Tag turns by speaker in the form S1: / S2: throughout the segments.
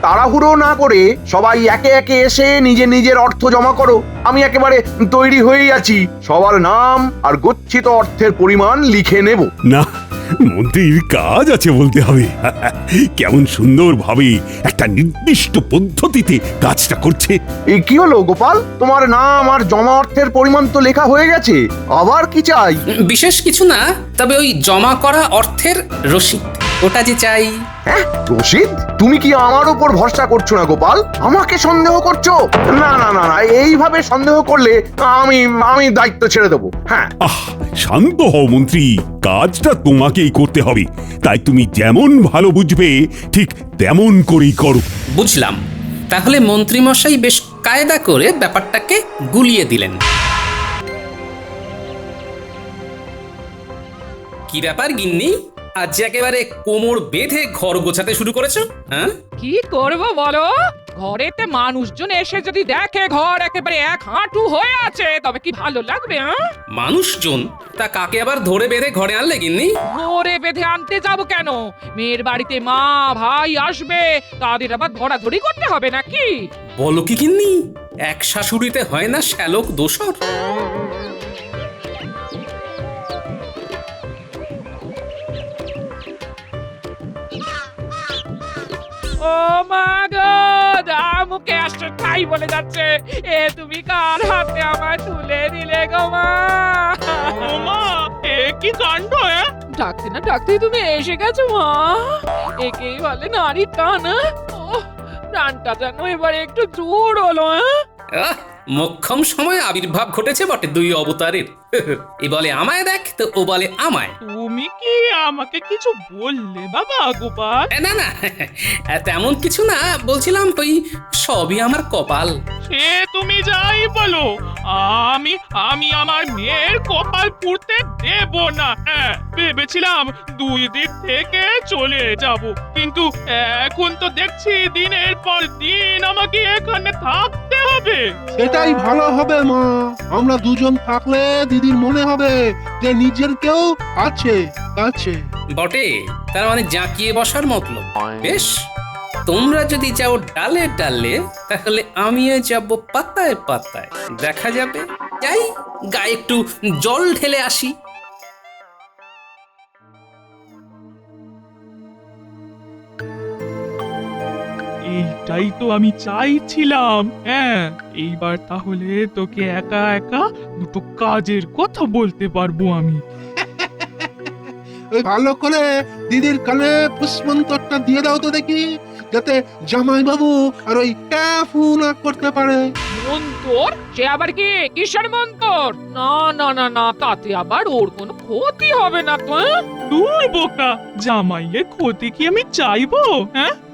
S1: তাড়াহুড়ো না করে সবাই একে একে এসে নিজের নিজের অর্থ জমা করো। আমি একেবারে তৈরি হয়েই আছি, সবার নাম আর গচ্ছিত অর্থের পরিমাণ লিখে নেব।
S2: না, মন্ত্রীর কাজ আছে বলতে হবে। কেমন সুন্দরভাবে একটা নির্দিষ্ট পদ্ধতিতে কাজটা করছে।
S1: এই কি হলো গোপাল, তোমার নাম আর জমা অর্থের পরিমাণ তো লেখা হয়ে গেছে, আবার কি চাই?
S3: বিশেষ কিছু না, তবে ওই জমা করা অর্থের রসিদ ওটা যে চাই।
S1: হ্যাঁ, রশিদ? তুমি কি আমার উপর ভরসা করছো না গোপাল? আমাকে সন্দেহ করছো? না না না না, এইভাবে সন্দেহ করলে আমি আমি দায়িত্ব ছেড়ে দেবো। হ্যাঁ,
S2: আহ, শান্ত হও মন্ত্রী, কাজটা তোমাকেই করতে হবে। তাই তুমি যেমন ভালো বুঝবে ঠিক তেমন করেই করো।
S3: বুঝলাম। তাহলে মন্ত্রীমশাই বেশ কায়দা করে ব্যাপারটাকে গুলিয়ে দিলেন। কি ব্যাপার গিন্নি, আজ একেবারে কোমর বেঁধে ঘর গোছাতে শুরু করেছো? হ্যাঁ,
S4: কি করব বলো? ঘরেতে মানুষজন এসে যদি দেখে ঘর একেবারে এক হাঁটু হয়ে আছে, তবে কি ভালো লাগবে?
S3: মানুষজন? তা কাকে আবার ধরে বেঁধে ঘরে আনলে গিন্নি?
S4: ধরে বেঁধে আনতে যাব কেন? মেয়ের বাড়িতে মা ভাই আসবে, তাদের আবার ধরাধরি করতে হবে নাকি?
S3: বলো কি গিন্নি, এক শাশুড়িতে হয় না শ্যালক দোসর?
S4: ও মা গো, যা মুখে আসছে তাই বলে যাচ্ছে। এ তুমি কার হাতে আমায় তুলে দিলে গো মা?
S5: ওমা, এ কি কাণ্ড!
S4: ডাকতে না ডাকতে তুমি এসে গেছো মা। একেই বলে নারীর টান। ও প্রাণটা যেন এবারে একটু জোর হলো।
S3: আহ, মোক্ষম সময় আবির্ভাব ঘটেছে বটে দুই অবতারের। এ বলে আমায় দেখ, তো ও বলে আমায়।
S5: তুমি কি আমাকে কিছু বললে বাবা গোপাল?
S3: না না, তেমন কিছু না, বলছিলাম ওই সবই আমার কপাল।
S5: সে তুমি যাই বলো, আমি আমি আমার মেয়ের কপাল পুড়তে দেব না। ভেবেছিলাম 2 দিন থেকে চলে যাব, কিন্তু এখন তো দেখছি দিনের পর দিন আমাকে এখানে থাকতে হবে।
S6: সেটাই ভালো হবে মা, আমরা দুজন থাকলে দিদির মনে হবে যে নিজের কেউ আছে কাছে।
S3: বটে, তার মানে জাঁকিয়ে বসার মতলব। বেশ, তোমরা যদি যাও ডালে ডালে, তাহলে আমিও যাব পাতায় পাতায়। দেখা যাবে। যাই, গায়ে একটু জল ঢেলে আসি।
S5: এইটাই তো আমি চাইছিলাম। এইবার তাহলে তোকে একা একা দুটো কাজের কথা বলতে পারবো আমি।
S6: ওই ভালো করে দিদির কানে পুষ্পন্তরটা দিয়ে দাও তো দেখি, যাতে জামাই বাবু আর ওই ক্যাফু না করতে পারে।
S4: মন্তর? সে আবার কি কিসের মন্তর? না না না না, তাতে আবার ওর কোনো ক্ষতি হবে না তো।
S5: দূর বোকা, জামাইয়ের ক্ষতি কি আমি চাইবো?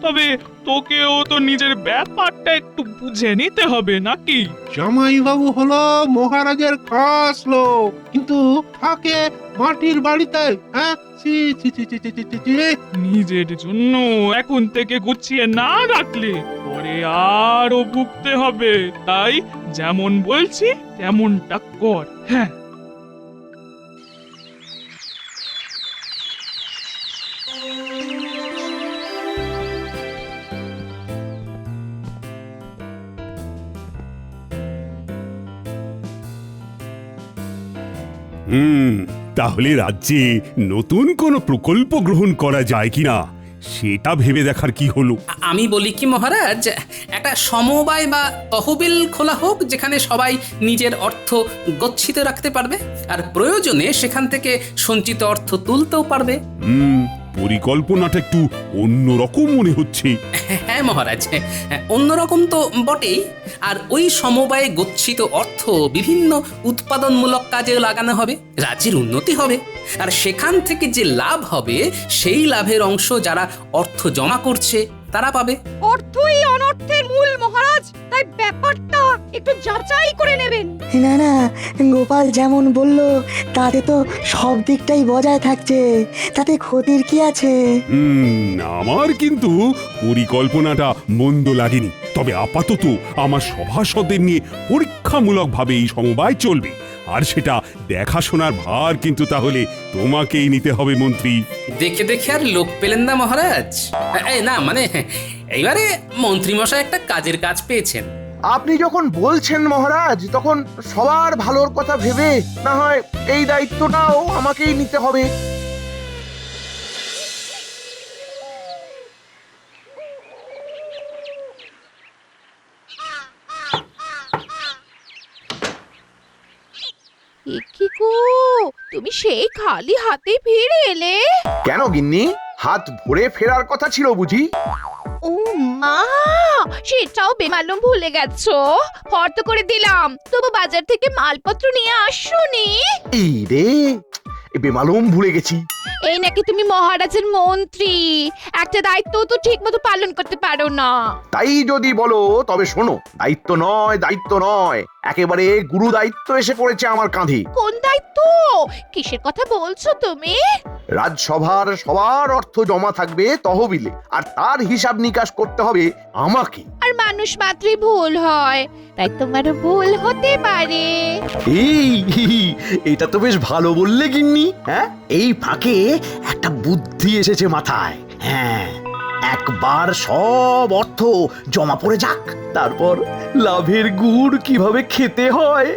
S5: তবে তোকেও তো নিজের ব্যাপারটা একটু বুঝে নিতে হবে নাকি?
S6: জামাই বাবু হলো মহারাজের খাস লোক, কিন্তু থাকে মাটির বাড়িতে। ছি ছি ছি ছি ছি ছি ছি ছি।
S5: নিজের জন্য এখন থেকে গুছিয়ে না রাখলে পরে আরো ভুগতে হবে। তাই যেমন বলছি তেমনটা কর।
S2: তাহলে রাজ্যে নতুন কোনো প্রকল্প গ্রহণ করা যায় কিনা সেটা ভেবে দেখার কি হলো।
S3: আমি বলি কি মহারাজ, একটা সমবায় বা তহবিল খোলা হোক, যেখানে সবাই নিজের অর্থ গচ্ছিত রাখতে পারবে, আর প্রয়োজনে সেখান থেকে সঞ্চিত অর্থ তুলতেও পারবে।
S2: পরিকল্পনাটা একটু অন্যরকম মনে হচ্ছে।
S3: হ্যাঁ মহারাজ, অন্যরকম তো বটেই। আর ওই সমবায়ে গচ্ছিত অর্থ বিভিন্ন উৎপাদনমূলক কাজে লাগানো হবে, রাজ্যের উন্নতি হবে, আর সেখান থেকে যে লাভ হবে সেই লাভের অংশ যারা অর্থ জমা করছে তারা পাবে।
S7: অর্থই অনর্থের মূল মহারাজ, তাই ব্যাপারটা একটু যাচাই করে নেবেন।
S8: না না, গোপাল যেমন বলল তাতে তো সব দিকটাই বজায় থাকছে, তাতে ক্ষতির কি আছে?
S2: আমার কিন্তু পরিকল্পনাটা মন্দ লাগেনি। তবে আপাতত আমার সভাসদের নিয়ে পরীক্ষামূলকভাবে এই সমবায় চলবে, আর সেটা দেখাশোনার ভার কিন্তু তাহলে তোমাকেই নিতে হবে মন্ত্রী।
S3: দেখে দেখে আর লোক পেলেন না মহারাজ? না মানে এইবারে মন্ত্রীমশাই একটা কাজের কাজ পেয়েছেন।
S1: আপনি যখন বলছেন মহারাজ, তখন সবার ভালোর কথা ভেবে না হয় এই দায়িত্বটাও আমাকেই নিতে হবে।
S4: কি গো, তুমি সেই খালি হাতে ফিরে এলে?
S1: কেন গিন্নি, হাত ভরে ফেরার কথা ছিল বুঝি?
S4: ও মা, সেটাও বেমালুম ভুলে গেছো। ফর্দ করে দিলাম, তবু বাজার থেকে মালপত্র নিয়ে আসোনি।
S1: এই রে, বেমালুম ভুলে গেছি।
S4: এই নাকি তুমি মহারাজের মন্ত্রী, একটা দায়িত্ব তো ঠিক মতো পালন করতে পারো না।
S1: তাই যদি বলো তবে শোনো, দায়িত্ব নয়, দায়িত্ব নয়, একেবারে গুরু দায়িত্ব এসে পড়েছে আমার কাঁধে।
S4: কোন দায়িত্ব? কিসের কথা বলছো তুমি?
S1: রাজসভার সবার অর্থ জমা থাকবে তহবিলে, আর তার হিসাব নিকাশ করতে হবে আমাকে।
S4: আর মানুষ মাত্রই ভুল হয়, তাই তোমারও ভুল হতে পারে।
S9: এটা তো বেশ ভালো বললে গিন্নি। হ্যাঁ, এই ফাঁকে একটা বুদ্ধি এসেছে মাথায়। হ্যাঁ, একবার সব অর্থ জমা পড়ে যাক, তারপর লাভের গুড় কিভাবে খেতে হয়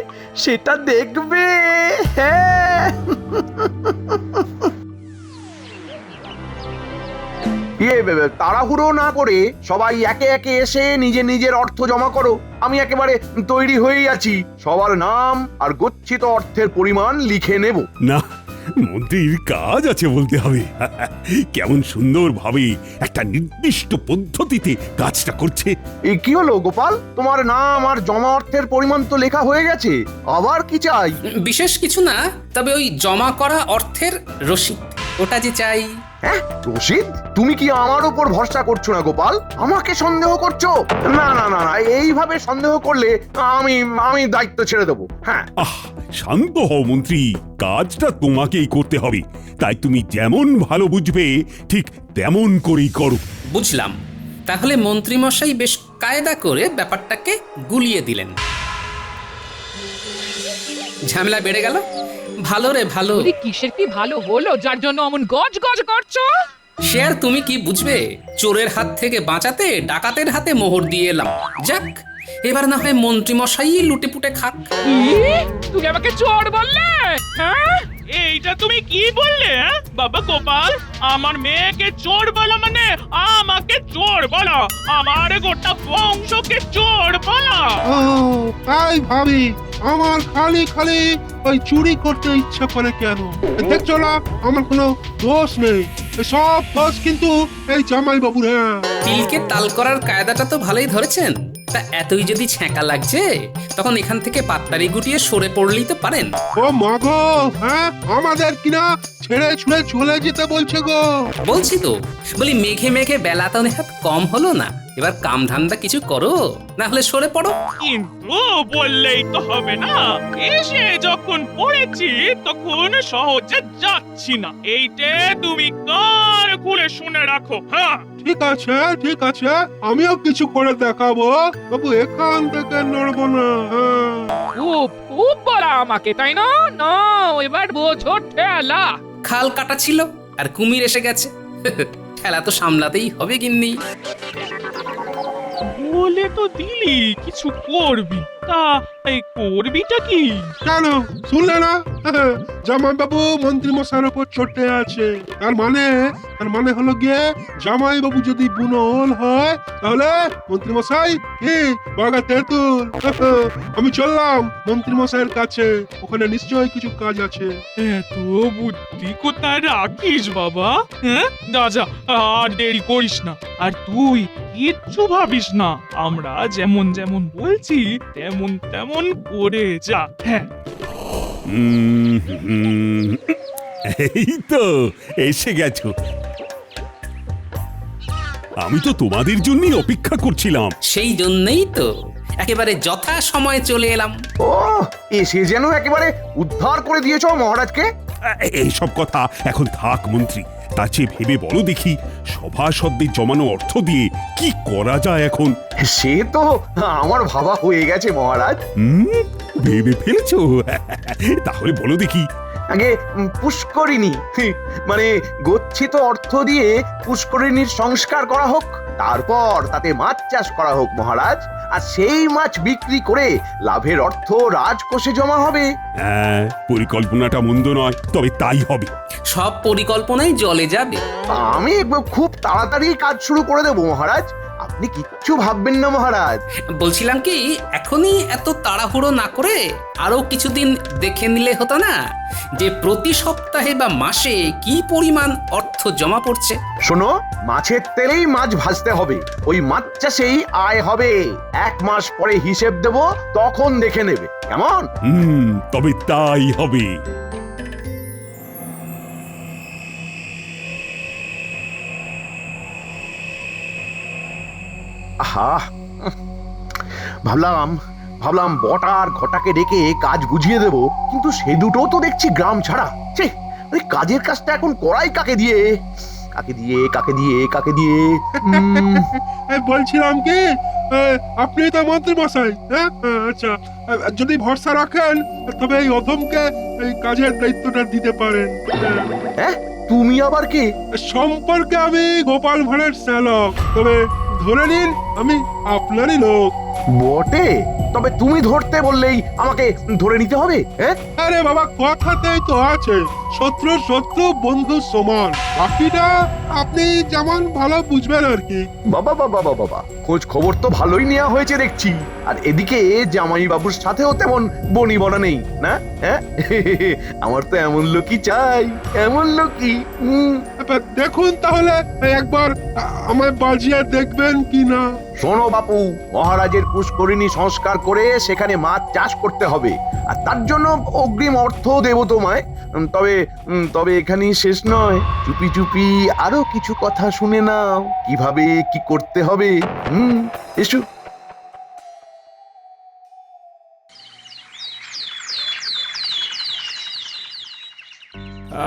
S9: সেটা দেখবে। হ্যাঁ,
S1: তাড়াহুড়ো না করে সবাই একে একে এসে নিজের নিজের অর্থ জমা করো। আমি একেবারে তৈরি হয়েই আছি, সবার নাম আর গচ্ছিত অর্থের পরিমাণ লিখে নেব।
S2: না, মন্ত্রীর কাজ আছে বলতে হবে। কেমন সুন্দরভাবে একটা নির্দিষ্ট পদ্ধতিতে কাজটা করছে।
S1: কি হলো গোপাল, তোমার নাম আর জমা অর্থের পরিমাণ তো লেখা হয়ে গেছে, আবার কি চাই?
S3: বিশেষ কিছু না, তবে ওই জমা করা অর্থের রসিদ, ওটা যে চাই।
S1: হ্যাঁ, রশিদ? তুমি কি আমার উপর ভরসা করছো না গোপাল? আমাকে সন্দেহ করছো? না না না না, এইভাবে সন্দেহ করলে আমি দায়িত্ব ছেড়ে দেবো। হ্যাঁ,
S2: শান্ত হও মন্ত্রী, কাজটা তোমাকেই করতে হবে, তাই তুমি যেমন ভালো বুঝবে ঠিক তেমন করেই করো।
S3: বুঝলাম। তাহলে মন্ত্রীমশাই বেশ কায়দা করে ব্যাপারটাকে গুলিয়ে দিলেন। ঝামেলা বেড়ে গেল। ভালো রে ভালো।
S4: ওরে কিসের কি ভালো হলো যার জন্য অমন গজ গজ করছো?
S3: সে আর তুমি কি বুঝবে? চোরের হাত থেকে বাঁচাতে ডাকাতের হাতে মোহর দিয়ে এলাম। যাক, এবার না হয় মন্ত্রীমশাই লুটে পুটে খাক।
S4: তুমি আমাকে চোর বললে? হ্যাঁ,
S5: এইটা তুমি কি বললে? বাবা গোপাল, আমার মেয়েকে চোর বলা মানে আমাকে চোর বলা, আমার গোটা বংশকে চোর বলা।
S6: ও তাই ভাবি, আমার খালি খালি ওই চুরি করতে ইচ্ছা করে কেন? দেখছো না আমার কোনো দোষ নেই, সব দোষ কিন্তু এই জামাই বাবুর। হ্যাঁ,
S3: তিলকে তাল করার কায়দাটা তো ভালোই ধরেছেন। তা এতই যদি ছ্যাঁকা লাগছে, তখন এখান থেকে পাত্তারি গুটিয়ে সরে পড়লেই তো পারেন।
S6: ও মাগো, হ্যাঁ আমাদের কিনা ছেড়ে ছুড়ে চলে যেতে বলছে গো।
S3: বলছি তো, বলি মেঘে মেঘে বেলা তো নেহাত কম হলো না, এবার কাম ধান্দা কিছু করো, না হলে সরে পড়ো।
S5: কিন্তু বললেই তো হবে না, এসে যখন পড়েছি তখন সহজে যাচ্ছি না, এইটে তুমি কান খুলে শুনে রাখো। হ্যাঁ,
S6: ঠিক আছে ঠিক আছে, আমিও কিছু করে দেখাবো, তবু এখান থেকে নড়বো না। হ্যাঁ,
S4: খুব খুব বলা আমাকে, তাই না? না, এবার বোঝো ঠেলা।
S3: খাল কাটা ছিল আর কুমির এসে গেছে, খেলা তো সামলাতেই হবে গিন্নি।
S5: বলে তো দিলি কিছু করবি, তা এই করবিটা কি?
S6: কেন শুনলে না? জামাই বাবু মন্ত্রী মশাইয়ের উপর চটে আছে, তার মানে হলো গিয়ে জামাই বাবু যদি বুনোল হয় তাহলে মন্ত্রী মশাই কি বাগা তেঁতুল। আমি চললাম মন্ত্রী মশাইয়ের কাছে, ওখানে নিশ্চয়ই কিছু কাজ আছে।
S5: এত বুদ্ধি কোথায় রাখিস বাবা? হ্যাঁ, যা আর দেরি করিস না, আর তুই কিচ্ছু ভাবিস না, আমরা যেমন যেমন বলছি তেমন তেমন করে যা। হ্যাঁ,
S2: এই তো এসে গেছো। আমি তো তোমাদের জন্যই অপেক্ষা করছিলাম।
S3: সেই জন্যই তো একেবারে যথা সময়ে চলে এলাম।
S1: ও, এসে যেন একেবারে উদ্ধার করে দিয়েছো মহারাজকে।
S2: এইসব কথা এখন থাক মন্ত্রী, তার চেয়ে ভেবে বলো দেখি, সভাসদদের জমানো অর্থ দিয়ে কি করা যায় এখন?
S1: সে তো আমার ভাবা হয়ে গেছে মহারাজ।
S2: ভেবে ফেলেছো? তাহলে বলো দেখি।
S1: আগে পুষ্করিণী, মানে গচ্ছিত অর্থ দিয়ে পুষ্করিণীর সংস্কার করা হোক। তারপর তাতে মাছ চাষ করা হোক মহারাজ, আর সেই মাছ বিক্রি করে লাভের অর্থ রাজকোষে জমা হবে।
S2: হ্যাঁ, পরিকল্পনাটা মন্দ নয়, তবে তাই হবে।
S3: সব পরিকল্পনাই জলে যাবে।
S1: আমি খুব তাড়াতাড়ি কাজ শুরু করে দেবো মহারাজ, আপনি কিচ্ছু ভাববেন না মহারাজ।
S3: বলছিলাম কি, এখনই এত তাড়াহুড়ো না করে আরো কিছুদিন দেখে নিলে হতো না যে প্রতি সপ্তাহে বা মাসে কি পরিমাণ অর্থ জমা পড়ছে?
S1: শোনো, মাছের তেলেই মাছ ভাজতে হবে, ওই মাছ চাষেই আয় হবে। 1 মাস পরে হিসেব দেব, তখন দেখে নেবে, কেমন?
S2: তবে তাই হবে।
S1: আহা, ভাবলাম বটা আর ঘটাকে ডেকে কাজ বুঝিয়ে দেব, কিন্তু সে দুটো তো দেখছি গ্রাম ছাড়া। ছে, আরে কাজের কাজটা এখন করাই কাকে দিয়ে?
S6: বলছিলাম কি, আপনি তো মন্ত্রী মশাই, হ্যাঁ? আচ্ছা, যদি ভরসা রাখেন তবে এই অধমকে এই কাজের দায়িত্বটা দিতে পারেন।
S1: হ্যাঁ, তুমি আবার কি?
S6: সম্পর্কে আমি গোপাল ভাঁড়ের শ্যালক, তবে ধরে নিন আমি আপনারই লোক।
S1: বটে, তবে তুমি ধরতে বললেই আমাকে ধরে নিতে হবে? হ্যাঁ,
S6: আরে বাবা, কথাতেই তো আছে শত্রু শত্রু বন্ধু সমান। বাকিটা আপনি যেমন ভালো বুঝবেন আর কি।
S1: বাবা, খোঁজ খবর তো ভালোই নেওয়া হয়েছে দেখছি। আর এদিকে জামাই বাবুর সাথেও তেমন বনি বনা নেই না? হ্যাঁ, আমার তো এমন লোকই চাই, এমন লোকই।
S6: দেখুন তাহলে একবার আমায় বাজিয়ে দেখবেন কি না।
S1: শোনো বাপু, মহারাজের পুষ্করিণী সংস্কার করে সেখানে মাছ চাষ করতে হবে, আর তার জন্য অগ্রিম অর্থ দেব তোমায়। তবে এখানেই শেষ নয়, চুপি চুপি আরো কিছু কথা শুনে নাও, কিভাবে কি করতে হবে। এসো।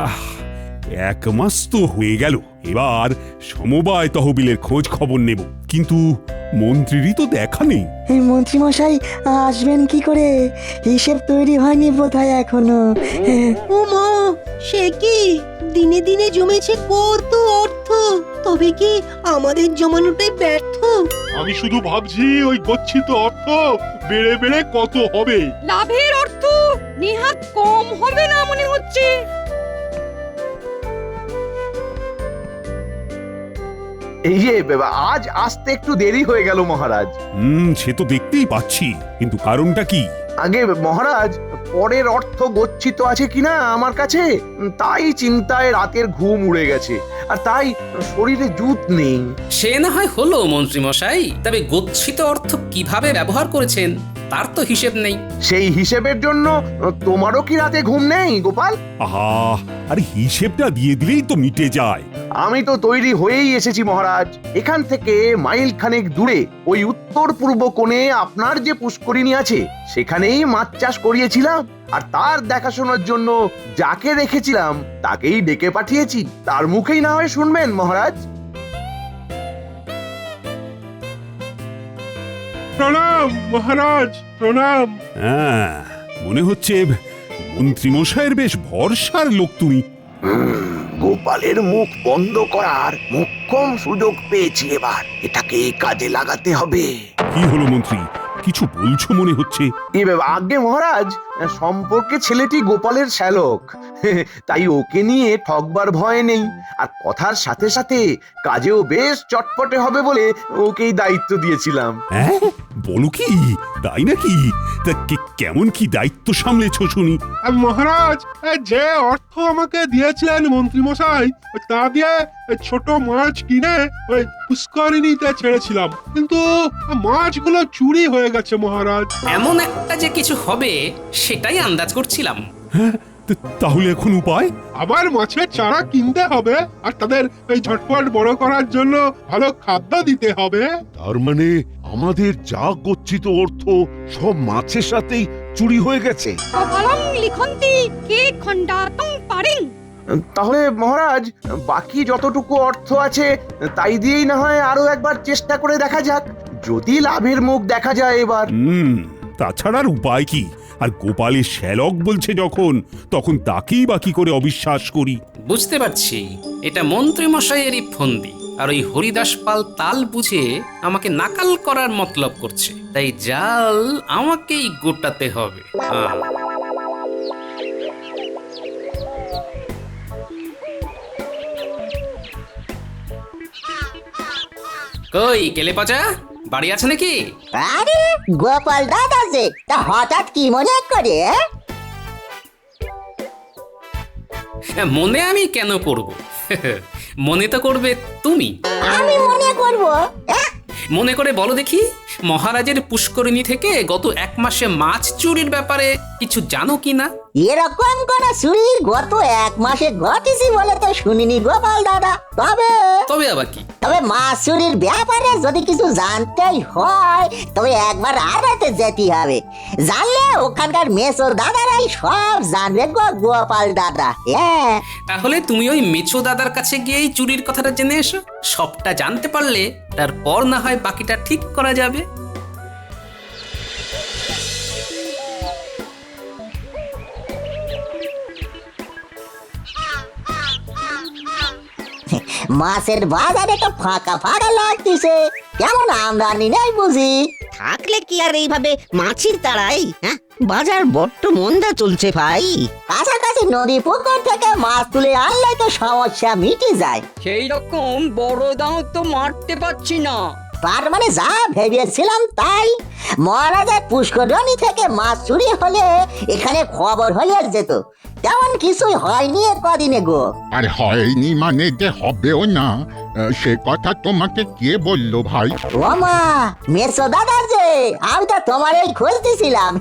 S2: আহ, 1 মাস তো হয়ে গেল, এবার সমবায় তহবিলের খোঁজ খবর নেব, কিন্তু মন্ত্রীরই তো দেখা নেই।
S8: এই মন্ত্রীমশাই আসবেন কি করে? হিসেব তৈরি হয়নি বোধহয় এখনো।
S10: ও মা, সে কি দিনে দিনে জমেছে কত অর্থ, তবে কি আমাদের জমানোটাই ব্যর্থ?
S6: আমি শুধু ভাবছি ওই গচ্ছিত অর্থ বেড়ে বেড়ে কত হবে।
S7: লাভের অর্থ নেহাত কম হবে না মনে হচ্ছে।
S1: এই যে আজ আসতে একটু দেরি হয়ে গেল মহারাজ।
S2: সে তো দেখতেই পাচ্ছি, কিন্তু কারণটা কি?
S1: আগে মহারাজ, পরের অর্থ গচ্ছিত আছে কিনা আমার কাছে, তাই চিন্তায় রাতের ঘুম উড়ে গেছে, আর তাই শরীরে জুত নেই।
S3: সে না হয় হলো মন্ত্রী মশাই, তবে গচ্ছিত অর্থ কিভাবে ব্যবহার করেছেন তার তো হিসেব নেই।
S1: সেই হিসেবের জন্য তোমারও কি রাতে ঘুম নেই গোপাল?
S2: আহা, আর হিসেবটা দিয়ে দিলেই তো মিটে যায়।
S1: আমি তো তৈরি হয়েই এসেছি মহারাজ। এখান থেকে মাইল খানেক দূরে ওই উত্তর পূর্ব কোণে আপনার যে পুষ্করিণী আছে, সেখানেই মাছ চাষ করিয়েছিলাম, আর তার দেখাশোনার জন্য যাকে রেখেছিলাম তাকেই ডেকে পাঠিয়েছি। তার মুখেই না হয় শুনবেন মহারাজ।
S6: প্রণাম মহারাজ, প্রণাম।
S2: হ্যাঁ, মনে হচ্ছে মন্ত্রী মশাইয়ের বেশ ভরসার লোক তুমি।
S1: গোপালের মুখ বন্ধ করার মোক্ষম সুযোগ পেয়েছি, এবার এটাকে কাজে লাগাতে হবে।
S2: কি হলো মন্ত্রী, কিছু বলছো মনে হচ্ছে?
S1: আগে মহারাজ, সম্পর্কে ছেলেটি গোপালের শ্যালক, তাই ওকে নিয়ে ঠকবার ভয় নেই, আর কথার সাথে সাথে কাজেও বেশ চটপটে হবে বলে ওকেই দায়িত্ব দিয়েছিলাম।
S2: হ্যাঁ, বলো কি, তাই নাকি? তা কেমন কি দায়িত্ব সামলেছো শুনি?
S6: মহারাজ, যে অর্থ আমাকে দিয়েছিলেন মন্ত্রী মশাই, তা দিয়ে ছোট মাছ কিনে ওই পুষ্করিণীতে ছেড়েছিলাম, কিন্তু মাছগুলো চুরি হয়ে গেছে মহারাজ।
S3: এমন একটা যে কিছু হবে সেটাই আন্দাজ করছিলাম।
S2: হ্যাঁ, তাহলে এখন উপায়?
S6: আবার মাছের চারা কিনতে হবে, আর তাদের এই ঝটপট বড় করার জন্য ভালো খাদ্য দিতে হবে।
S11: তার মানে আমাদের যা গচ্ছিত অর্থ সব মাছের সাথেই চুরি হয়ে গেছে।
S7: কপালং লিখন্তি কে খণ্ডাতং পারিং।
S1: তাহলে মহারাজ, বাকি যতটুকু অর্থ আছে তাই দিয়েই না হয় আরো একবার চেষ্টা করে দেখা যাক, যদি লাভের মুখ দেখা যায় এবার।
S2: তাছাড়ার উপায় কি? আর গোপালের শ্যালক বলছে যখন, তখন তাকেই বাকি করে অবিশ্বাস করি।
S3: বুঝতে পারছি, এটা মন্ত্রী মশাইয়েরই ফন্দি। আর ওই হরিদাস পাল তাল বুঝে আমাকে নাকাল করার মতলব করছে, তাই জাল আমাকেই গোটাতে হবে। কই কেলে পচা, বাড়ি আছে নাকি?
S10: আরে গোপাল দাদা যে, তা হঠাৎ কি মনে করে?
S3: মনে আমি কেন করব? মনে তো করবে তুমি।
S10: আমি মনে করব?
S3: মনে করে বলো দেখি, মহারাজের পুষ্করিণী থেকে গত 1 মাসে মাছ চুরির ব্যাপারে কিছু জানো কি না?
S10: এরকম কোন চুরি গত 1 মাসে ঘটেছি বলে তো শুনিনি গোপাল দাদা।
S3: তবে আবার কি?
S10: তবে মাছ চুরির ব্যাপারে যদি কিছু জানতেই হয় তবে একবার আড়াতে যেতে হবে। জানলে ওখানকার মেসো দাদারাই সব জানবে গো গোপাল দাদা। হ্যাঁ,
S3: তাহলে তুমি ওই মেছো দাদার কাছে গিয়েই চুরির কথাটা জেনে এসো। সবটা জানতে পারলে তারপর না হয় বাকিটা ঠিক করা যাবে।
S10: মাছের বাজারে তো ফাঁকা ফাঁকা লাগতেছে, কেমন আমদানি নেই বুঝি?
S12: থাকলে কি আর এইভাবে মাছির তাড়াই? হ্যাঁ, বাজার বড্ড মন্দা চলছে ভাই।
S10: কাছাকাছি নদী পুকুর থেকে মাছ তুলে আনলে তো সমস্যা মিটে যায়।
S12: সেই রকম বড় দাও তো মারতে পারছি না।
S10: তার মানে যা ভেবেছিলাম তাই। মহারাজের পুষ্করণী থেকে মাছ চুরি হলে এখানে খবর হয়ে যেত, তেমন কিছুই হয়নি কদিনে গো।
S13: আর হয়নি মানে যে হবেও না, সে কথা তোমাকে কে বললো ভাই?
S10: ও মা, মেসো দাদার যে, আমি তো তোমার এই খুঁজতেছিলাম।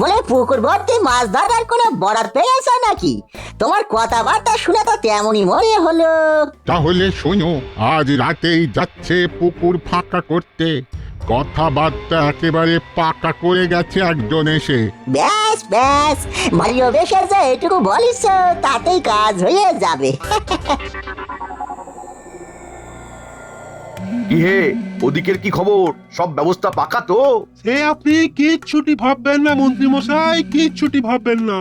S10: বলে পুকুর ভর্তি মাছ ধরার কোনো বরাদ পেয়েছ নাকি? তোমার কথাবার্তা শুনে তো তেমনই মনে হলো।
S13: তাহলে শোনো, আজ রাতেই যাচ্ছে পুকুর ফাঁকা করতে। কথাবার্তা একেবারে পাকা করে গেছে একজন এসে।
S10: ব্যাস ব্যাস, ভারীও বেশের যে এটুকু বলিস তাতেই কাজ হয়ে যাবে।
S1: কি হে, ওদিকের কি খবর? সব ব্যবস্থা পাকা তো?
S6: সে আপনি কিচ্ছুটি ভাববেন না মন্ত্রী মশাই, কিচ্ছুটি ভাববেন না।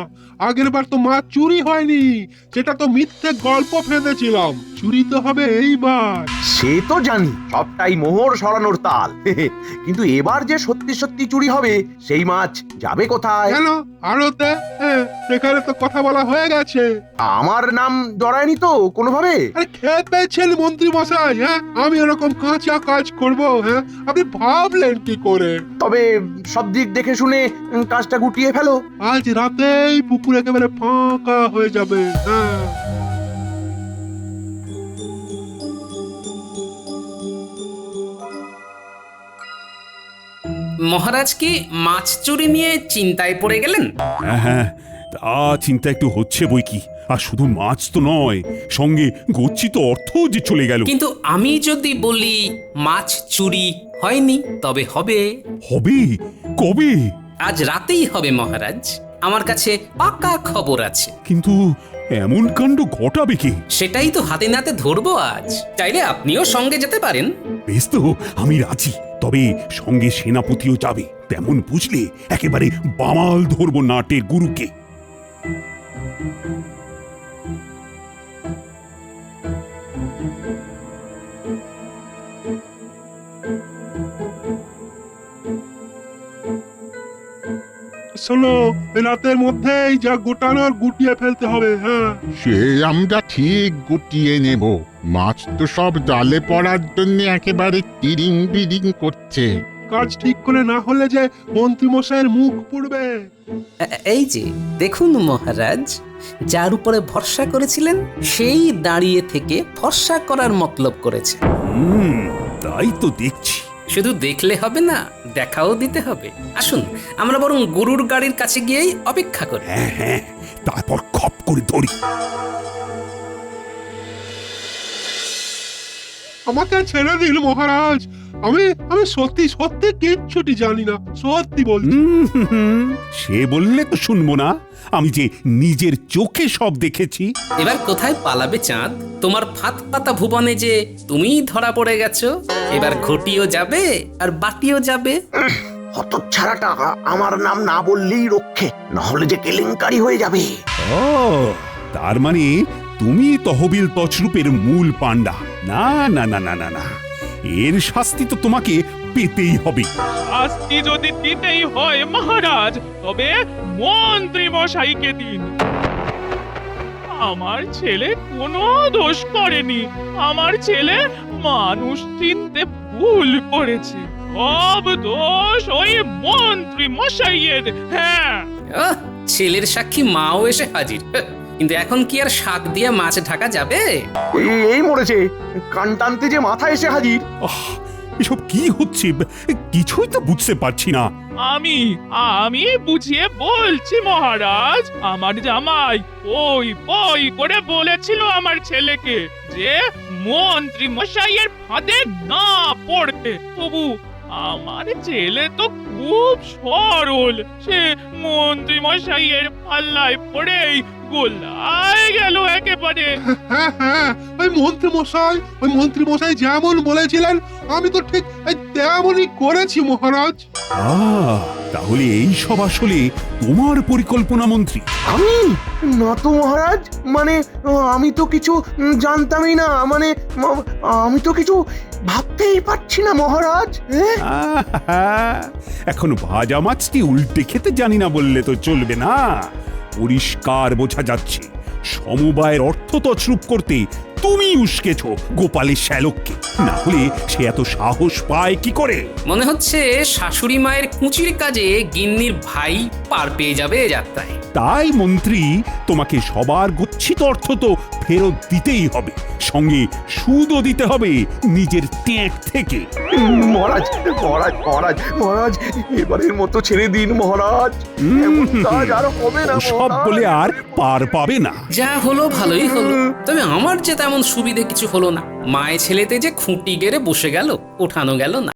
S6: আগের বার তো মাছ চুরি হয়নি, সেটা তো মিথ্যে গল্প ফেঁদেছিলাম। চুরি তো হবে এইবার।
S1: সে তো জানি, সবটাই মোহর সরানোর তাল। কিন্তু এবার যে সত্যি সত্যি চুরি হবে, সেই মাছ যাবে কোথায়?
S6: কেন আড়তে? সেখানে তো কথা বলা হয়ে গেছে।
S1: আমার নাম জড়ায়নি তো কোনোভাবে?
S6: আরে খেয়ে পেয়েছেন মন্ত্রী মশাই? হ্যাঁ, আমি এরকম কাঁচা কাজ করব? হ্যাঁ, আপনি ভাবলেন কি করে?
S1: তবে সব দিক দেখে শুনে কাজটা গুটিয়ে ফেলো।
S6: আজ রাতেই পুকুর একেবারে ফাঁকা হয়ে যাবে। হ্যাঁ,
S3: মহারাজ কি মাছ চুরি নিয়ে চিন্তায় পড়ে গেলেন?
S2: হ্যাঁ হ্যাঁ, তা চিন্তা একটু হচ্ছে বই কি। আর শুধু মাছ তো নয়, সঙ্গে গচ্ছিত অর্থ যে চলে গেল।
S3: কিন্তু আমি যদি বলি মাছ চুরি হয়নি, তবে হবে।
S2: হবে? কবে?
S3: আজ রাতেই হবে মহারাজ, আমার কাছে পাকা খবর আছে।
S2: কিন্তু এমন কাণ্ড ঘটাবে কে?
S3: সেটাই তো হাতে নাতে ধরবো আজ। চাইলে আপনিও সঙ্গে যেতে পারেন।
S2: বেশ তো, আমি রাজি। তবে সঙ্গে সেনাপতিও যাবে। তেমন বুঝলে একেবারে বামাল ধরবো নাটের গুরুকে।
S6: শোনো, রাতের মধ্যেই যা গোটানোর গুটিয়ে ফেলতে হবে। হ্যাঁ,
S13: সে আমরা ঠিক গুটিয়ে নেব। মাছ তো সব জালে পড়ার জন্য একেবারে তিরিং বিরিং করছে।
S6: কাজ ঠিক করে না হলে যে মন্ত্রী মশাইয়ের মুখ পুড়বে।
S3: এই যে দেখুন মহারাজ, যার উপরে ভরসা করেছিলেন সেই দাঁড়িয়ে থেকে ভরসা করার মতলব করেছে।
S2: তাই তো দেখছি।
S3: শুধু দেখলে হবে না, দেখাও দিতে হবে। আসুন আমরা বরং গরুর গাড়ির কাছে গিয়েই অপেক্ষা করি।
S2: হ্যাঁ হ্যাঁ, তারপর খপ করে ধরি।
S6: আমাকে ছেড়ে দিন মহারাজ। আমি আমি সত্যি সত্যি কিচ্ছুটি জানি না, সত্যি বলছি।
S2: সে বললে তো শুনবো না। আমি যে নিজের চোখে সব দেখেছি।
S3: এবার কোথায় পালাবে চাঁদ? তোমার ফাঁদ পাতা ভুবনে যে তুমিই ধরা পড়ে গেছো। এবার ঘটিও যাবে আর বাটিও যাবে।
S1: হতচ্ছাড়াটা আমার নাম না বললেই রক্ষে, নাহলে যে কেলেঙ্কারি হয়ে যাবে।
S2: ও, তার মানে তুমি তহবিল তছরূপের মূল পান্ডা। না না না না না না, এর শাস্তি তো তোমাকে পেতেই হবে।
S5: শাস্তি যদি দিতেই হয় মহারাজ, তবে মন্ত্রী মশাইকে দিন। আমার ছেলে কোনো দোষ করেনি। আমার ছেলে মানুষ চিনতে ভুল করেছে। সব দোষ ওই মন্ত্রী মশাইয়ের। হ্যাঁ,
S3: আহ, ছেলের সাক্ষী মাও এসে হাজির। কিন্তু এখন কি আর শাক দিয়ে মাছ ঢাকা যাবে?
S1: এই মরেছে, কান টানতে যে মাথা এসে হাজির।
S2: এসব কি হচ্ছে কিছুই তো বুঝতে পারছি না।
S5: আমি বুঝিয়ে বলছি মহারাজ। আমার জামাই ওই বই করে বলেছিল আমার ছেলেকে যে মন্ত্রী মশাইয়ের ফাঁদে না পড়তে। তবু আমার ছেলে তো খুব সরল, সে মন্ত্রী মশাইয়ের পাল্লায় পড়েই গোলায় গেল একেবারে।
S6: হ্যাঁ হ্যাঁ, ওই মন্ত্রী মশাই যেমন বলেছিলেন আমি তো ঠিক তেমনই করেছি মহারাজ।
S2: তাহলে এই সব আসলে তোমার পরিকল্পনা মন্ত্রী?
S1: আমি না তো মহারাজ, মানে আমি তো কিছু জানতামই না, মানে আমি তো কিছু ভাবতেই পারছি না মহারাজ।
S2: এখন ভাজা মাছটি উল্টে খেতে জানি না বললে তো চলবে না। পরিষ্কার বোঝা যাচ্ছে সমবায়ের অর্থ তছরূপ করতে তুমি উস্কেছ গোপালের শ্যালককে। না হলে সে এত সাহস পায় কি করে?
S3: মনে হচ্ছে শাশুড়ি মায়ের কুঁচির কাজে গিন্নির ভাই পার পেয়ে যাবে এ যাত্রায়।
S2: তাই মন্ত্রী, তোমাকে সবার গচ্ছিত অর্থ তো ফেরত দিতেই হবে, সঙ্গে সুদও দিতে হবে নিজের ট্যাঁক থেকে।
S1: মহারাজ মহারাজ মহারাজ মহারাজ, এবারের মতো ছেড়ে দিন মহারাজ, এমন কাজ আর হবে না।
S2: সব বলে আর পার পাবে না।
S3: যা হলো ভালোই হলো, তবে আমার যে তেমন সুবিধে কিছু হলো না। মায়ে ছেলেতে যে খুঁটি গেড়ে বসে গেল, ওঠানো গেল না।